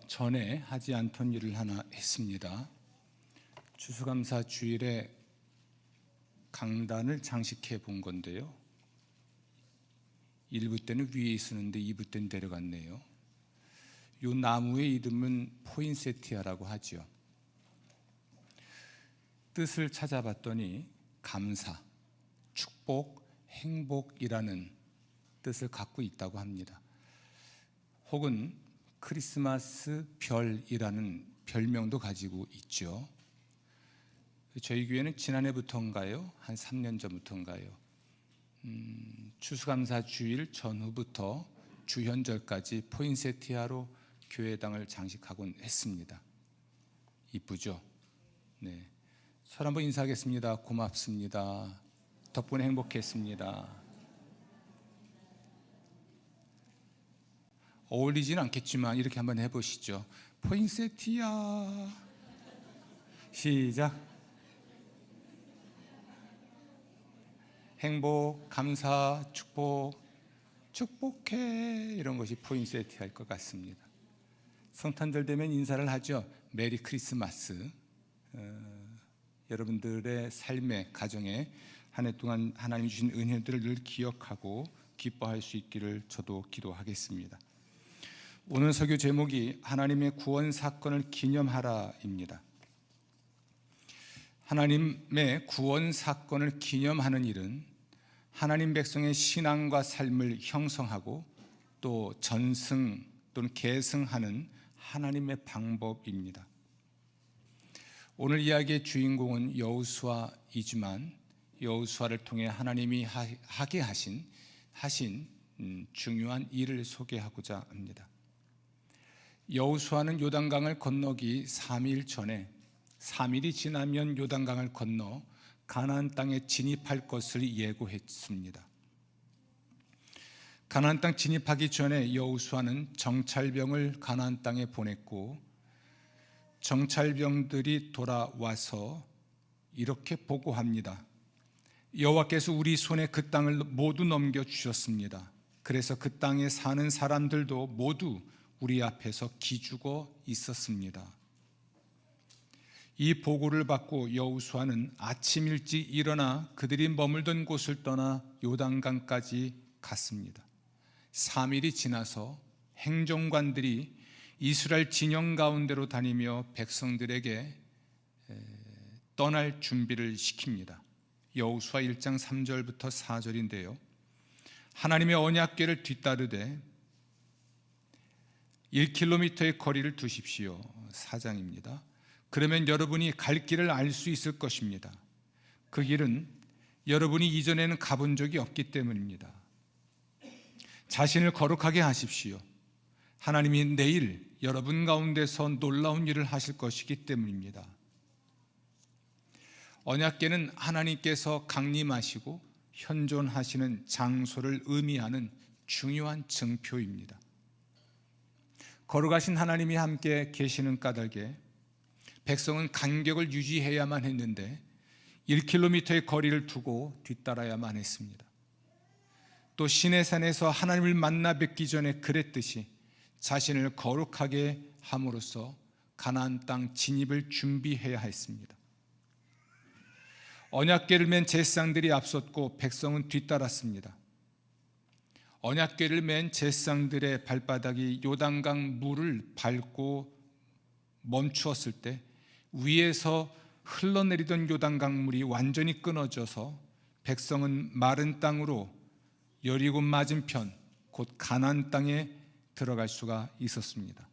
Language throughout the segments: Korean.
전에 하지 않던 일을 하나 했습니다. 추수감사 주일에 강단을 장식해 본 건데요. 1부 때는 위에 있었는데 2부 때는 내려갔네요. 이 나무의 이름은 포인세티아라고 하죠. 뜻을 찾아봤더니 감사, 축복, 행복이라는 뜻을 갖고 있다고 합니다. 혹은 크리스마스 별이라는 별명도 가지고 있죠. 저희 교회는 지난해부터인가요? 한 3년 전부터인가요? 추수감사 주일 전후부터 주현절까지 포인세티아로 교회당을 장식하곤 했습니다. 이쁘죠? 네. 서로 한번 인사하겠습니다. 고맙습니다. 덕분에 행복했습니다. 어울리지는 않겠지만 이렇게 한번 해보시죠. 포인세티아. 시작. 행복, 감사, 축복, 축복해, 이런 것이 포인세티아일 것 같습니다. 성탄절 되면 인사를 하죠. 메리 크리스마스. 여러분들의 삶의 가정에 한 해 동안 하나님이 주신 은혜들을 늘 기억하고 기뻐할 수 있기를 저도 기도하겠습니다. 오늘 설교 제목이 하나님의 구원 사건을 기념하라입니다. 하나님의 구원 사건을 기념하는 일은 하나님 백성의 신앙과 삶을 형성하고 또 전승 또는 계승하는 하나님의 방법입니다. 오늘 이야기의 주인공은 여호수아이지만 여호수아를 통해 하나님이 하게 하신 중요한 일을 소개하고자 합니다. 여호수아는 요단강을 건너기 3일 전에 3일이 지나면 요단강을 건너 가나안 땅에 진입할 것을 예고했습니다. 가나안 땅 진입하기 전에 여호수아는 정찰병을 가나안 땅에 보냈고 정찰병들이 돌아와서 이렇게 보고합니다. 여호와께서 우리 손에 그 땅을 모두 넘겨주셨습니다. 그래서 그 땅에 사는 사람들도 모두 우리 앞에서 기죽어 있었습니다. 이 보고를 받고 여호수아는 아침 일찍 일어나 그들이 머물던 곳을 떠나 요단강까지 갔습니다. 3일이 지나서 행정관들이 이스라엘 진영 가운데로 다니며 백성들에게 떠날 준비를 시킵니다. 여호수아 1장 3절부터 4절인데요. 하나님의 언약궤를 뒤따르되 1km의 거리를 두십시오. 4장입니다. 그러면 여러분이 갈 길을 알 수 있을 것입니다. 그 길은 여러분이 이전에는 가본 적이 없기 때문입니다. 자신을 거룩하게 하십시오. 하나님이 내일 여러분 가운데서 놀라운 일을 하실 것이기 때문입니다. 언약궤는 하나님께서 강림하시고 현존하시는 장소를 의미하는 중요한 증표입니다. 거룩하신 하나님이 함께 계시는 까닭에 백성은 간격을 유지해야만 했는데 1km의 거리를 두고 뒤따라야만 했습니다. 또 시내산에서 하나님을 만나 뵙기 전에 그랬듯이 자신을 거룩하게 함으로써 가나안 땅 진입을 준비해야 했습니다. 언약궤를 맨 제사장들이 앞섰고 백성은 뒤따랐습니다. 언약궤를 맨 제사장들의 발바닥이 요단강 물을 밟고 멈추었을 때 위에서 흘러내리던 요단강 물이 완전히 끊어져서 백성은 마른 땅으로 여리고 맞은편 곧 가나안 땅에 들어갈 수가 있었습니다.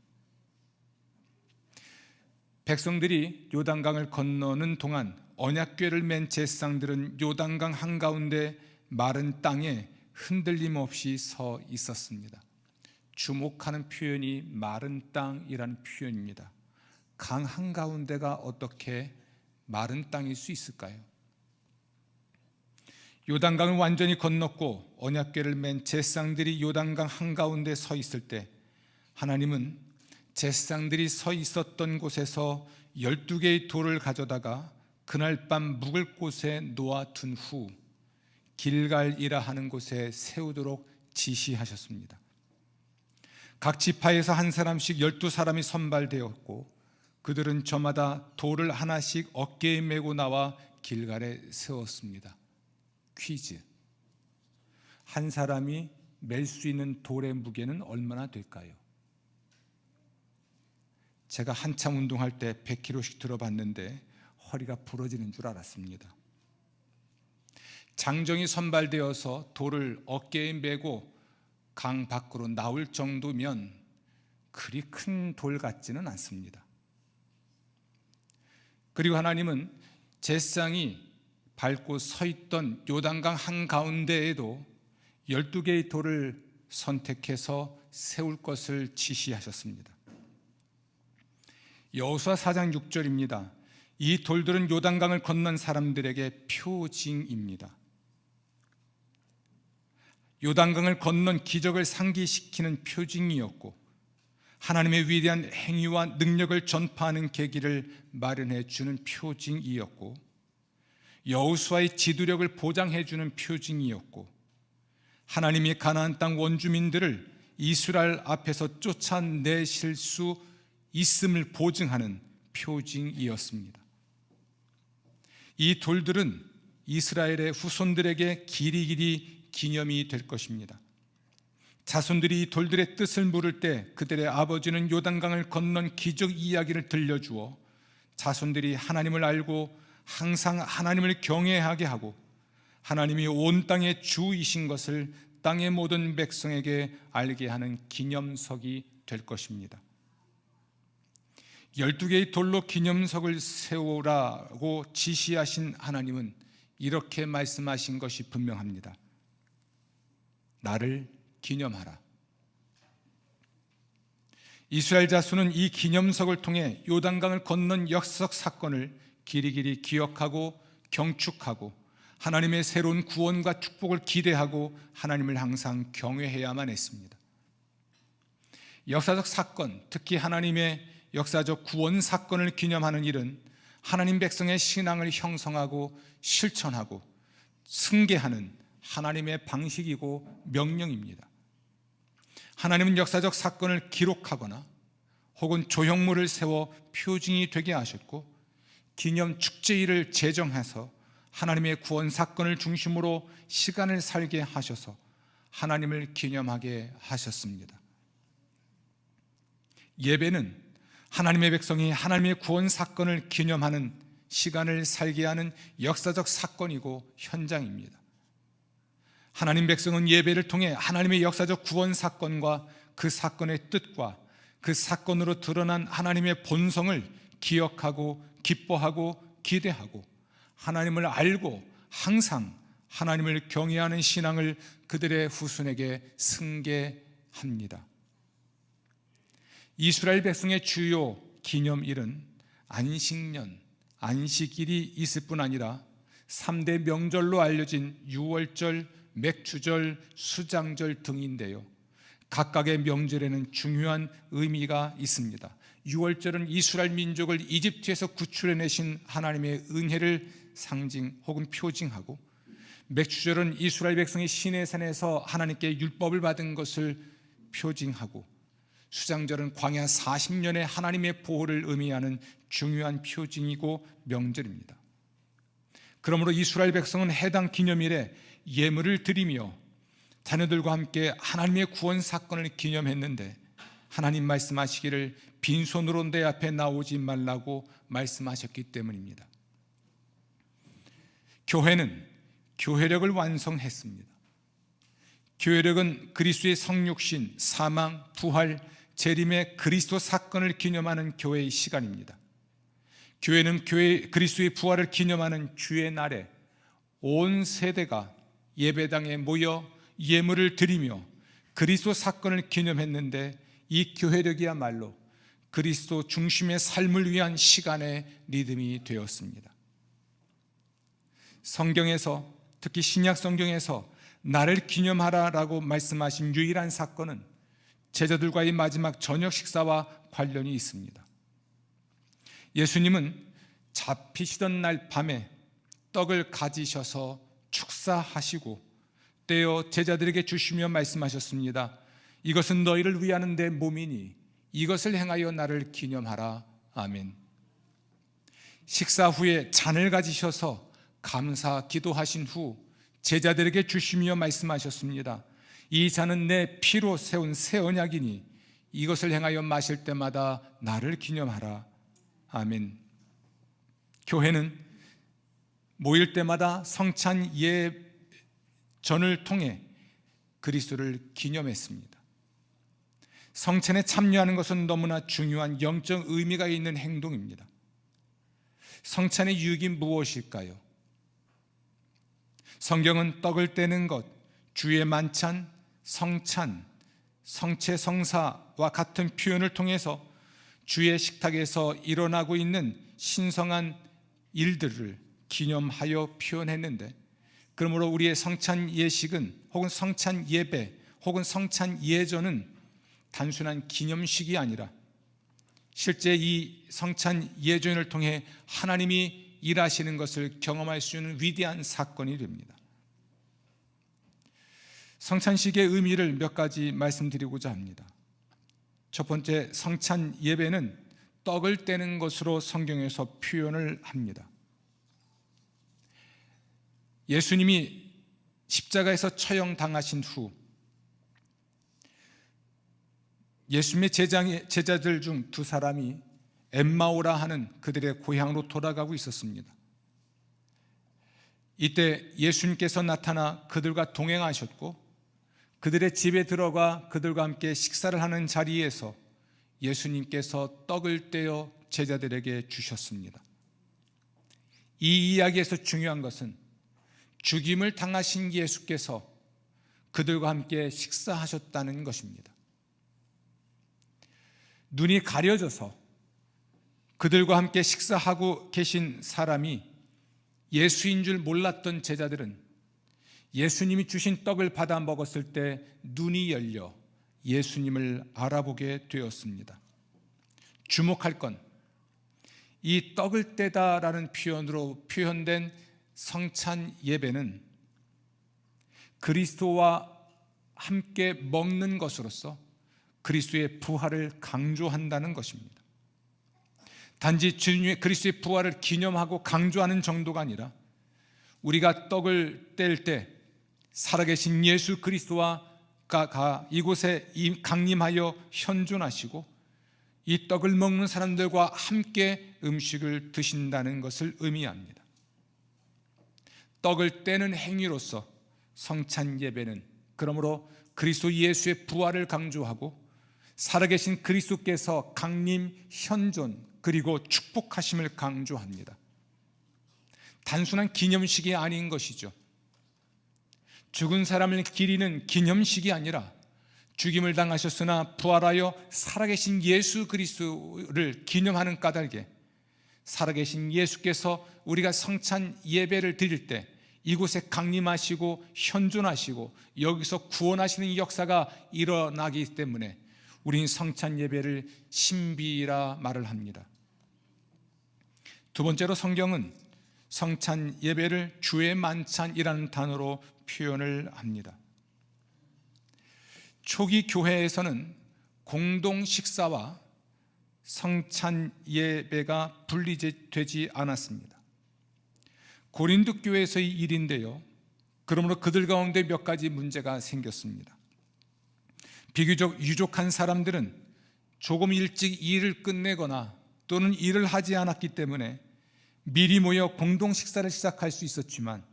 백성들이 요단강을 건너는 동안 언약궤를 맨 제사장들은 요단강 한가운데 마른 땅에 흔들림 없이 서 있었습니다. 주목하는 표현이 마른 땅이라는 표현입니다. 강 한가운데가 어떻게 마른 땅일 수 있을까요? 요단강을 완전히 건넜고 언약궤를 맨 제사장들이 요단강 한가운데 서 있을 때 하나님은 제사장들이 서 있었던 곳에서 12개의 돌을 가져다가 그날 밤 묵을 곳에 놓아둔 후 길갈이라 하는 곳에 세우도록 지시하셨습니다. 각 지파에서 한 사람씩 12사람이 선발되었고 그들은 저마다 돌을 하나씩 어깨에 메고 나와 길갈에 세웠습니다. 퀴즈. 한 사람이 멜 수 있는 돌의 무게는 얼마나 될까요? 제가 한참 운동할 때 100kg씩 들어봤는데 허리가 부러지는 줄 알았습니다. 장정이 선발되어서 돌을 어깨에 메고 강 밖으로 나올 정도면 그리 큰 돌 같지는 않습니다. 그리고 하나님은 제사장이 밟고 서 있던 요단강 한가운데에도 12개의 돌을 선택해서 세울 것을 지시하셨습니다. 여호수아 4장 6절입니다. 이 돌들은 요단강을 건넌 사람들에게 표징입니다. 요단강을 건넌 기적을 상기시키는 표징이었고 하나님의 위대한 행위와 능력을 전파하는 계기를 마련해 주는 표징이었고 여호수아의 지도력을 보장해 주는 표징이었고 하나님이 가나안 땅 원주민들을 이스라엘 앞에서 쫓아내실 수 있음을 보증하는 표징이었습니다. 이 돌들은 이스라엘의 후손들에게 길이길이 기념이 될 것입니다. 자손들이 이 돌들의 뜻을 물을 때 그들의 아버지는 요단강을 건넌 기적 이야기를 들려주어 자손들이 하나님을 알고 항상 하나님을 경외하게 하고 하나님이 온 땅의 주이신 것을 땅의 모든 백성에게 알게 하는 기념석이 될 것입니다. 12개의 돌로 기념석을 세우라고 지시하신 하나님은 이렇게 말씀하신 것이 분명합니다. 나를 기념하라. 이스라엘 자손은 이 기념석을 통해 요단강을 건넌 역사적 사건을 길이길이 기억하고 경축하고 하나님의 새로운 구원과 축복을 기대하고 하나님을 항상 경외해야만 했습니다. 역사적 사건, 특히 하나님의 역사적 구원 사건을 기념하는 일은 하나님 백성의 신앙을 형성하고 실천하고 승계하는 하나님의 방식이고 명령입니다. 하나님은 역사적 사건을 기록하거나 혹은 조형물을 세워 표징이 되게 하셨고 기념 축제일을 제정해서 하나님의 구원 사건을 중심으로 시간을 살게 하셔서 하나님을 기념하게 하셨습니다. 예배는 하나님의 백성이 하나님의 구원 사건을 기념하는 시간을 살게 하는 역사적 사건이고 현장입니다. 하나님 백성은 예배를 통해 하나님의 역사적 구원 사건과 그 사건의 뜻과 그 사건으로 드러난 하나님의 본성을 기억하고 기뻐하고 기대하고 하나님을 알고 항상 하나님을 경외하는 신앙을 그들의 후손에게 승계합니다. 이스라엘 백성의 주요 기념일은 안식년, 안식일이 있을 뿐 아니라 3대 명절로 알려진 유월절, 맥주절, 수장절 등인데요, 각각의 명절에는 중요한 의미가 있습니다. 유월절은 이스라엘 민족을 이집트에서 구출해내신 하나님의 은혜를 상징 혹은 표징하고, 맥주절은 이스라엘 백성이 시내산에서 하나님께 율법을 받은 것을 표징하고, 수장절은 광야 40년의 하나님의 보호를 의미하는 중요한 표징이고 명절입니다. 그러므로 이스라엘 백성은 해당 기념일에 예물을 드리며 자녀들과 함께 하나님의 구원 사건을 기념했는데, 하나님 말씀하시기를 빈손으로 내 앞에 나오지 말라고 말씀하셨기 때문입니다. 교회는 교회력을 완성했습니다. 교회력은 그리스도의 성육신, 사망, 부활, 재림의 그리스도 사건을 기념하는 교회의 시간입니다. 교회는 그리스도의 부활을 기념하는 주의 날에 온 세대가 예배당에 모여 예물을 드리며 그리스도 사건을 기념했는데, 이 교회력이야말로 그리스도 중심의 삶을 위한 시간의 리듬이 되었습니다. 성경에서, 특히 신약 성경에서 나를 기념하라라고 말씀하신 유일한 사건은 제자들과의 마지막 저녁 식사와 관련이 있습니다. 예수님은 잡히시던 날 밤에 떡을 가지셔서 축사하시고 떼어 제자들에게 주시며 말씀하셨습니다. 이것은 너희를 위하는 내 몸이니 이것을 행하여 나를 기념하라. 아멘. 식사 후에 잔을 가지셔서 감사 기도하신 후 제자들에게 주시며 말씀하셨습니다. 이 잔은 내 피로 세운 새 언약이니 이것을 행하여 마실 때마다 나를 기념하라. 아멘. 교회는 모일 때마다 성찬 예전을 통해 그리스도를 기념했습니다. 성찬에 참여하는 것은 너무나 중요한 영적 의미가 있는 행동입니다. 성찬의 유익이 무엇일까요? 성경은 떡을 떼는 것, 주의 만찬, 성찬, 성체성사와 같은 표현을 통해서 주의 식탁에서 일어나고 있는 신성한 일들을 기념하여 표현했는데, 그러므로 우리의 성찬 예식은 혹은 성찬 예배 혹은 성찬 예전은 단순한 기념식이 아니라 실제 이 성찬 예전을 통해 하나님이 일하시는 것을 경험할 수 있는 위대한 사건이 됩니다. 성찬식의 의미를 몇 가지 말씀드리고자 합니다. 첫 번째, 성찬 예배는 떡을 떼는 것으로 성경에서 표현을 합니다. 예수님이 십자가에서 처형당하신 후 예수님의 제자들 중 두 사람이 엠마오라 하는 그들의 고향으로 돌아가고 있었습니다. 이때 예수님께서 나타나 그들과 동행하셨고 그들의 집에 들어가 그들과 함께 식사를 하는 자리에서 예수님께서 떡을 떼어 제자들에게 주셨습니다. 이 이야기에서 중요한 것은 죽임을 당하신 예수께서 그들과 함께 식사하셨다는 것입니다. 눈이 가려져서 그들과 함께 식사하고 계신 사람이 예수인 줄 몰랐던 제자들은 예수님이 주신 떡을 받아 먹었을 때 눈이 열려 예수님을 알아보게 되었습니다. 주목할 건 이 떡을 떼다라는 표현으로 표현된 성찬 예배는 그리스도와 함께 먹는 것으로서 그리스도의 부활을 강조한다는 것입니다. 단지 주님의 그리스도의 부활을 기념하고 강조하는 정도가 아니라 우리가 떡을 뗄 때 살아계신 예수 그리스도와 이곳에 강림하여 현존하시고 이 떡을 먹는 사람들과 함께 음식을 드신다는 것을 의미합니다. 떡을 떼는 행위로서 성찬 예배는 그러므로 그리스도 예수의 부활을 강조하고 살아계신 그리스도께서 강림, 현존 그리고 축복하심을 강조합니다. 단순한 기념식이 아닌 것이죠. 죽은 사람을 기리는 기념식이 아니라 죽임을 당하셨으나 부활하여 살아계신 예수 그리스도를 기념하는 까닭에 살아계신 예수께서 우리가 성찬 예배를 드릴 때 이곳에 강림하시고 현존하시고 여기서 구원하시는 역사가 일어나기 때문에 우리는 성찬 예배를 신비라 말을 합니다. 두 번째로 성경은 성찬 예배를 주의 만찬이라는 단어로 표현을 합니다. 초기 교회에서는 공동 식사와 성찬 예배가 분리되지 않았습니다. 고린도 교회에서의 일인데요, 그러므로 그들 가운데 몇 가지 문제가 생겼습니다. 비교적 유족한 사람들은 조금 일찍 일을 끝내거나 또는 일을 하지 않았기 때문에 미리 모여 공동 식사를 시작할 수 있었지만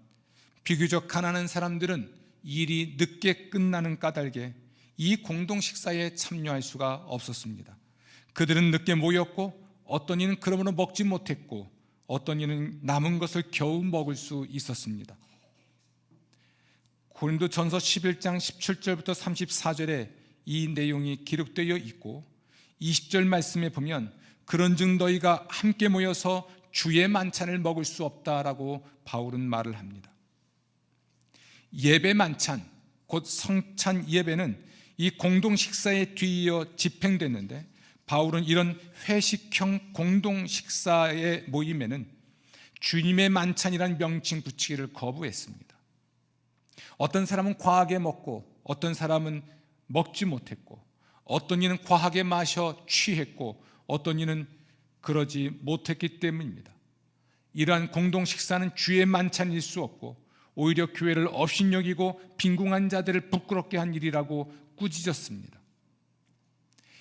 비교적 가난한 사람들은 일이 늦게 끝나는 까닭에 이 공동 식사에 참여할 수가 없었습니다. 그들은 늦게 모였고 어떤 이는 그러므로 먹지 못했고 어떤 이는 남은 것을 겨우 먹을 수 있었습니다. 고린도전서 11장 17절부터 34절에 이 내용이 기록되어 있고 20절 말씀에 보면 그런즉 너희가 함께 모여서 주의 만찬을 먹을 수 없다라고 바울은 말을 합니다. 예배 만찬, 곧 성찬 예배는 이 공동 식사에 뒤이어 집행됐는데 바울은 이런 회식형 공동 식사의 모임에는 주님의 만찬이라는 명칭 붙이기를 거부했습니다. 어떤 사람은 과하게 먹고 어떤 사람은 먹지 못했고, 어떤 이는 과하게 마셔 취했고, 어떤 이는 그러지 못했기 때문입니다. 이러한 공동 식사는 주의 만찬일 수 없고, 오히려 교회를 업신여기고 빈궁한 자들을 부끄럽게 한 일이라고 꾸짖었습니다.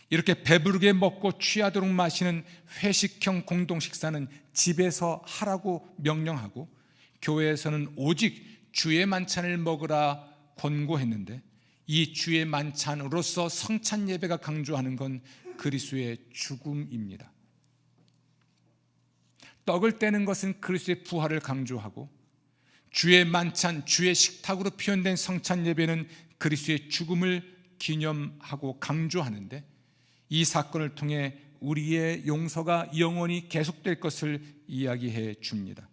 이렇게 배부르게 먹고 취하도록 마시는 회식형 공동 식사는 집에서 하라고 명령하고, 교회에서는 오직 주의 만찬을 먹으라 권고했는데, 이 주의 만찬으로서 성찬 예배가 강조하는 건 그리스도의 죽음입니다. 떡을 떼는 것은 그리스도의 부활을 강조하고, 주의 만찬, 주의 식탁으로 표현된 성찬 예배는 그리스도의 죽음을 기념하고 강조하는데, 이 사건을 통해 우리의 용서가 영원히 계속될 것을 이야기해 줍니다.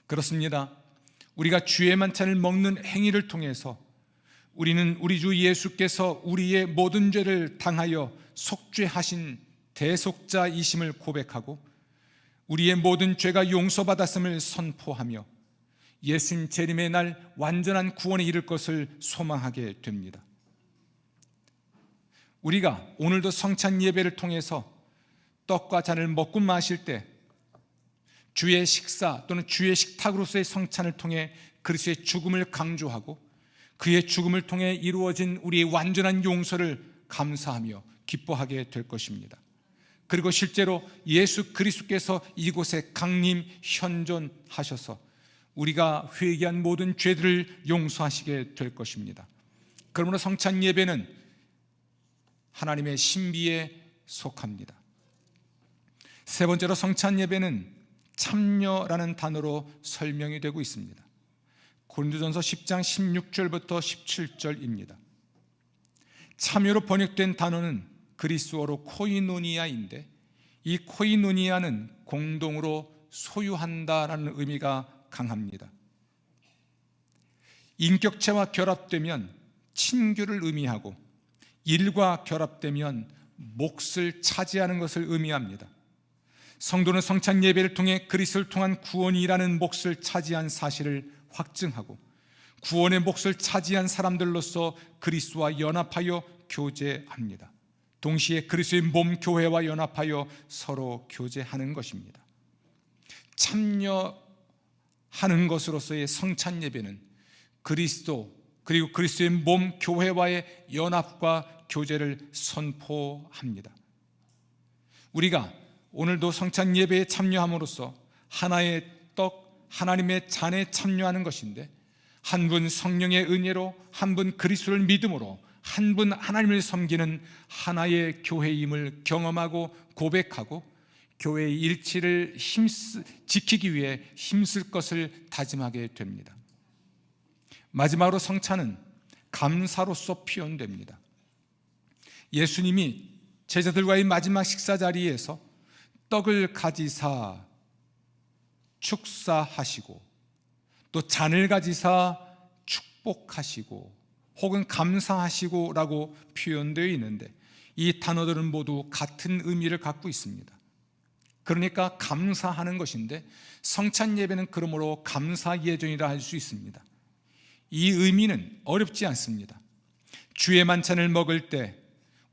그렇습니다. 우리가 주의 만찬을 먹는 행위를 통해서 우리는 우리 주 예수께서 우리의 모든 죄를 당하여 속죄하신 대속자이심을 고백하고, 우리의 모든 죄가 용서받았음을 선포하며 예수님 재림의 날 완전한 구원에 이를 것을 소망하게 됩니다. 우리가 오늘도 성찬 예배를 통해서 떡과 잔을 먹고 마실 때 주의 식사 또는 주의 식탁으로서의 성찬을 통해 그리스도의 죽음을 강조하고, 그의 죽음을 통해 이루어진 우리의 완전한 용서를 감사하며 기뻐하게 될 것입니다. 그리고 실제로 예수 그리스도께서 이곳에 강림 현존하셔서 우리가 회개한 모든 죄들을 용서하시게 될 것입니다. 그러므로 성찬 예배는 하나님의 신비에 속합니다. 세 번째로 성찬 예배는 참여라는 단어로 설명이 되고 있습니다. 고린도전서 10장 16절부터 17절입니다. 참여로 번역된 단어는 그리스어로 코이노니아인데, 이 코이노니아는 공동으로 소유한다라는 의미가 강합니다. 인격체와 결합되면 친교를 의미하고, 일과 결합되면 몫을 차지하는 것을 의미합니다. 성도는 성찬 예배를 통해 그리스도를 통한 구원이라는 몫을 차지한 사실을 확증하고, 구원의 몫을 차지한 사람들로서 그리스도와 연합하여 교제합니다. 동시에 그리스도의 몸 교회와 연합하여 서로 교제하는 것입니다. 참여하는 것으로서의 성찬 예배는 그리스도 그리고 그리스도의 몸 교회와의 연합과 교제를 선포합니다. 우리가 오늘도 성찬 예배에 참여함으로써 하나의 떡, 하나님의 잔에 참여하는 것인데, 한 분 성령의 은혜로, 한 분 그리스도를 믿음으로, 한 분 하나님을 섬기는 하나의 교회임을 경험하고 고백하고, 교회의 일치를 지키기 위해 힘쓸 것을 다짐하게 됩니다. 마지막으로 성찬은 감사로서 표현됩니다. 예수님이 제자들과의 마지막 식사 자리에서 떡을 가지사 축사하시고, 또 잔을 가지사 축복하시고 혹은 감사하시고 라고 표현되어 있는데, 이 단어들은 모두 같은 의미를 갖고 있습니다. 그러니까 감사하는 것인데, 성찬 예배는 그러므로 감사 예전이라 할 수 있습니다. 이 의미는 어렵지 않습니다. 주의 만찬을 먹을 때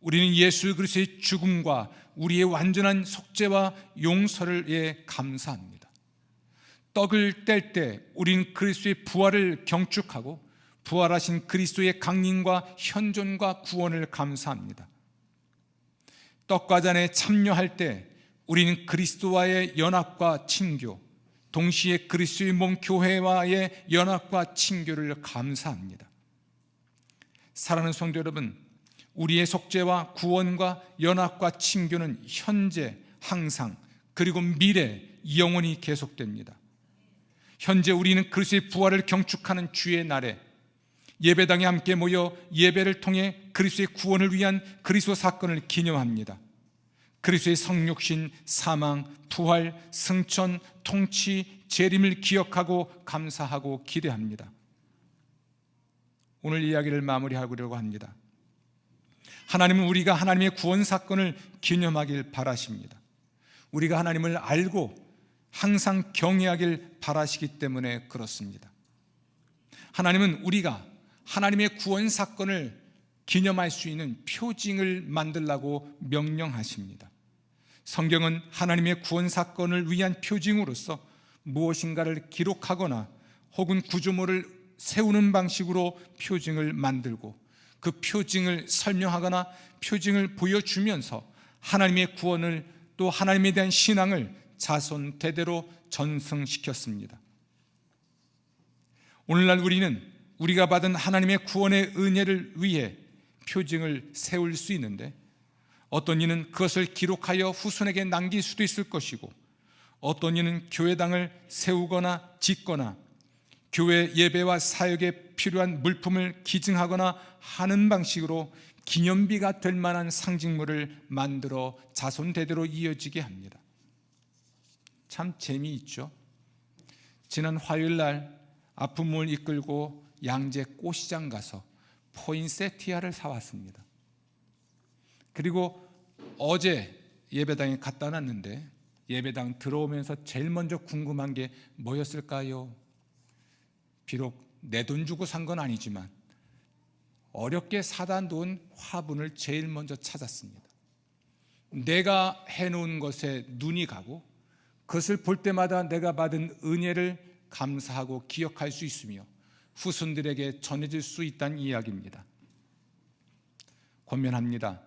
우리는 예수 그리스도의 죽음과 우리의 완전한 속죄와 용서를 감사합니다. 떡을 뗄 때 우리는 그리스도의 부활을 경축하고, 부활하신 그리스도의 강림과 현존과 구원을 감사합니다. 떡과 잔에 참여할 때 우리는 그리스도와의 연합과 친교, 동시에 그리스도의 몸 교회와의 연합과 친교를 감사합니다. 사랑하는 성도 여러분, 우리의 속죄와 구원과 연합과 친교는 현재, 항상, 그리고 미래, 영원히 계속됩니다. 현재 우리는 그리스도의 부활을 경축하는 주의 날에 예배당에 함께 모여 예배를 통해 그리스도의 구원을 위한 그리스도 사건을 기념합니다. 그리스도의 성육신, 사망, 부활, 승천, 통치, 재림을 기억하고 감사하고 기대합니다. 오늘 이야기를 마무리하려고 합니다. 하나님은 우리가 하나님의 구원 사건을 기념하길 바라십니다. 우리가 하나님을 알고 항상 경외하길 바라시기 때문에 그렇습니다. 하나님은 우리가 하나님의 구원 사건을 기념할 수 있는 표징을 만들라고 명령하십니다. 성경은 하나님의 구원 사건을 위한 표징으로서 무엇인가를 기록하거나 혹은 구조물을 세우는 방식으로 표징을 만들고 그 표징을 설명하거나 표징을 보여주면서 하나님의 구원을 또 하나님에 대한 신앙을 자손 대대로 전승시켰습니다. 오늘날 우리는 우리가 받은 하나님의 구원의 은혜를 위해 표징을 세울 수 있는데, 어떤 이는 그것을 기록하여 후손에게 남길 수도 있을 것이고, 어떤 이는 교회당을 세우거나 짓거나 교회 예배와 사역에 필요한 물품을 기증하거나 하는 방식으로 기념비가 될 만한 상징물을 만들어 자손 대대로 이어지게 합니다. 참 재미있죠. 지난 화요일 날 아픔을 이끌고 양재 꽃시장 가서 포인세티아를 사왔습니다. 그리고 어제 예배당에 갖다 놨는데 예배당 들어오면서 제일 먼저 궁금한 게 뭐였을까요? 비록 내 돈 주고 산 건 아니지만 어렵게 사다 놓은 화분을 제일 먼저 찾았습니다. 내가 해놓은 것에 눈이 가고 그것을 볼 때마다 내가 받은 은혜를 감사하고 기억할 수 있으며 후손들에게 전해질 수 있다는 이야기입니다. 권면합니다.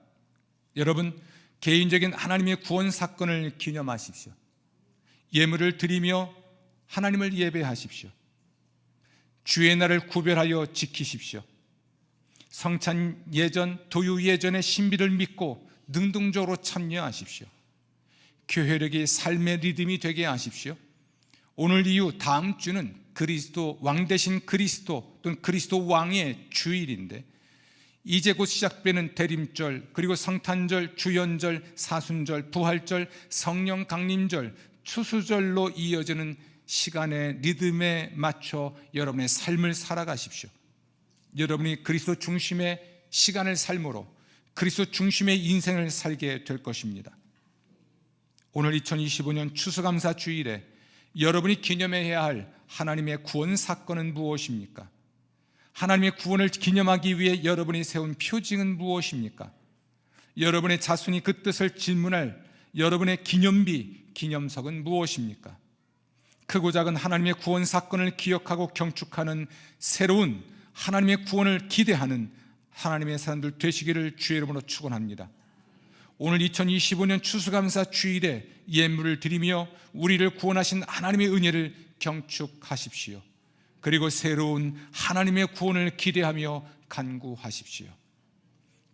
여러분, 개인적인 하나님의 구원 사건을 기념하십시오. 예물을 드리며 하나님을 예배하십시오. 주의 날을 구별하여 지키십시오. 성찬 예전, 도유 예전의 신비를 믿고 능동적으로 참여하십시오. 교회력이 삶의 리듬이 되게 하십시오. 오늘 이후 다음 주는 그리스도 왕 대신 그리스도 또는 그리스도 왕의 주일인데, 이제 곧 시작되는 대림절, 그리고 성탄절, 주연절, 사순절, 부활절, 성령 강림절, 추수절로 이어지는 시간의 리듬에 맞춰 여러분의 삶을 살아가십시오. 여러분이 그리스도 중심의 시간을 삶으로 그리스도 중심의 인생을 살게 될 것입니다. 오늘 2025년 추수감사 주일에 여러분이 기념해야 할 하나님의 구원 사건은 무엇입니까? 하나님의 구원을 기념하기 위해 여러분이 세운 표징은 무엇입니까? 여러분의 자손이 그 뜻을 질문할 여러분의 기념비, 기념석은 무엇입니까? 크고 작은 하나님의 구원 사건을 기억하고 경축하는 새로운 하나님의 구원을 기대하는 하나님의 사람들 되시기를 주의 이름으로 축원합니다. 오늘 2025년 추수감사 주일에 예물을 드리며 우리를 구원하신 하나님의 은혜를 경축하십시오. 그리고 새로운 하나님의 구원을 기대하며 간구하십시오.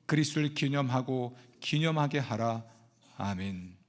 그리스도를 기념하고 기념하게 하라. 아멘.